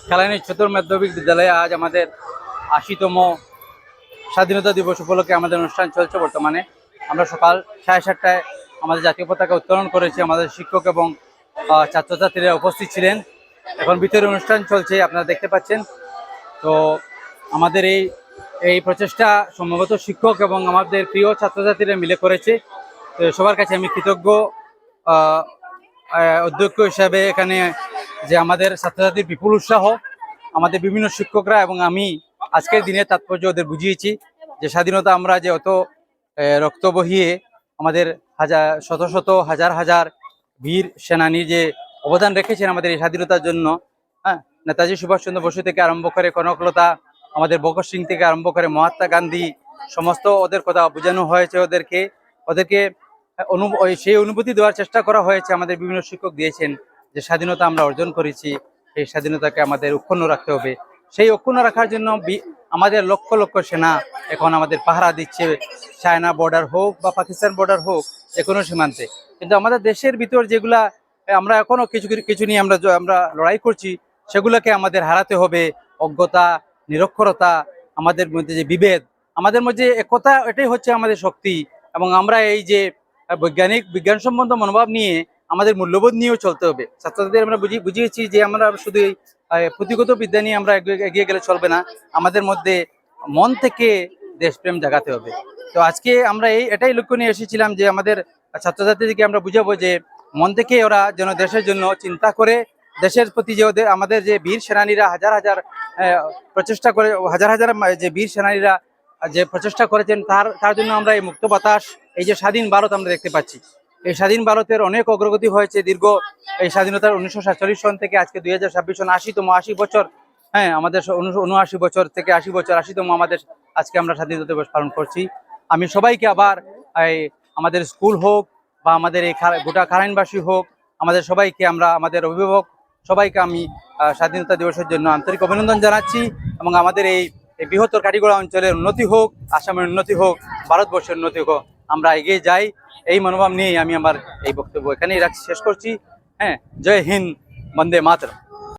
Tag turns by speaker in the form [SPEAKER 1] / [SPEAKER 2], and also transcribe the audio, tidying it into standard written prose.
[SPEAKER 1] কালাইনী উচ্চতর মাধ্যমিক বিদ্যালয়ে আজ আমাদের ৮০তম স্বাধীনতা দিবস উপলক্ষে আমাদের অনুষ্ঠান চলছে। বর্তমানে আমরা সকাল 7:30টায় আমাদের জাতীয় পতাকা উত্তোলন করেছি। আমাদের শিক্ষক এবং ছাত্রছাত্রীরা উপস্থিত ছিলেন। এখন ভিতরে অনুষ্ঠান চলছে, আপনারা দেখতে পাচ্ছেন। তো আমাদের এই প্রচেষ্টা সম্ভবত শিক্ষক এবং আমাদের প্রিয় ছাত্রছাত্রীরা মিলে করেছে। তো সবার কাছে আমি কৃতজ্ঞ। অধ্যক্ষ হিসাবে এখানে যে আমাদের ছাত্রছাত্রীর বিপুল উৎসাহ, আমাদের বিভিন্ন শিক্ষকরা এবং আমি আজকের দিনে তাৎপর্য ওদের বুঝিয়েছি যে স্বাধীনতা আমরা যে অত রক্ত বহিয়ে আমাদের শত শত হাজার হাজার বীর সেনানী যে অবদান রেখেছেন আমাদের এই স্বাধীনতার জন্য। হ্যাঁ, নেতাজি সুভাষচন্দ্র বসু থেকে আরম্ভ করে কনকলতা, আমাদের ভগৎ সিং থেকে আরম্ভ করে মহাত্মা গান্ধী, সমস্ত ওদের কথা বোঝানো হয়েছে। ওদেরকে সেই অনুভূতি দেওয়ার চেষ্টা করা হয়েছে। আমাদের বিভিন্ন শিক্ষক দিয়েছেন যে স্বাধীনতা আমরা অর্জন করেছি, এই স্বাধীনতাকে আমাদের অক্ষুণ্ণ রাখতে হবে। সেই অক্ষুণ্ণ রাখার জন্য আমাদের লক্ষ লক্ষ সেনা এখন আমাদের পাহারা দিচ্ছে, চায়না বর্ডার হোক বা পাকিস্তান বর্ডার হোক, যে কোনো সীমান্তে। কিন্তু আমাদের দেশের ভিতর যেগুলা আমরা এখনো কিছু নিয়ে আমরা লড়াই করছি, সেগুলোকে আমাদের হারাতে হবে। অজ্ঞতা, নিরক্ষরতা, আমাদের মধ্যে যে বিভেদ, আমাদের মধ্যে একতা, এটাই হচ্ছে আমাদের শক্তি। এবং আমরা এই যে বিজ্ঞানসম্মত মনোভাব নিয়ে আমাদের মূল্যবোধ নিয়েও চলতে হবে। ছাত্রছাত্রীদের আমরা বুঝিয়েছি যে আমরা শুধু এই পুঁথিগত বিদ্যা নিয়ে আমরা এগিয়ে গেলে চলবে না, আমাদের মধ্যে মন থেকে দেশপ্রেম জাগাতে হবে। তো আজকে আমরা এটাই লক্ষ্য নিয়ে এসেছিলাম যে আমাদের ছাত্রছাত্রীদেরকে আমরা বুঝাবো যে মন থেকে ওরা যেন দেশের জন্য চিন্তা করে, দেশের প্রতি যে আমাদের যে বীর সেনানীরা হাজার হাজার প্রচেষ্টা করে, হাজার হাজার যে বীর সেনানীরা যে প্রচেষ্টা করেছেন, তার জন্য আমরা এই মুক্ত বাতাস, এই যে স্বাধীন ভারত আমরা দেখতে পাচ্ছি। এই স্বাধীন ভারতের অনেক অগ্রগতি হয়েছে দীর্ঘ এই স্বাধীনতার 1947 সন থেকে আজকে 2026 সন, 80 বছর। হ্যাঁ, আমাদের 79 বছর থেকে 80 বছর, 80তম আমাদের আজকে আমরা স্বাধীনতা দিবস পালন করছি। আমি সবাইকে আবার আমাদের স্কুল হোক বা আমাদের এই গোটা কারাইনবাসী হোক, আমাদের সবাইকে আমাদের অভিভাবক সবাইকে আমি স্বাধীনতা দিবসের জন্য আন্তরিক অভিনন্দন জানাচ্ছি। এবং আমাদের এই বৃহত্তর কাটিগড়া অঞ্চলের উন্নতি হোক, আসামের উন্নতি হোক, ভারতবর্ষের উন্নতি হোক, আমরা এগিয়ে যাই। এই মনোভাব নিয়েই আমি আমার এই বক্তব্য এখানেই শেষ করছি। হ্যাঁ, জয় হিন্দ, বন্দে মাতরম।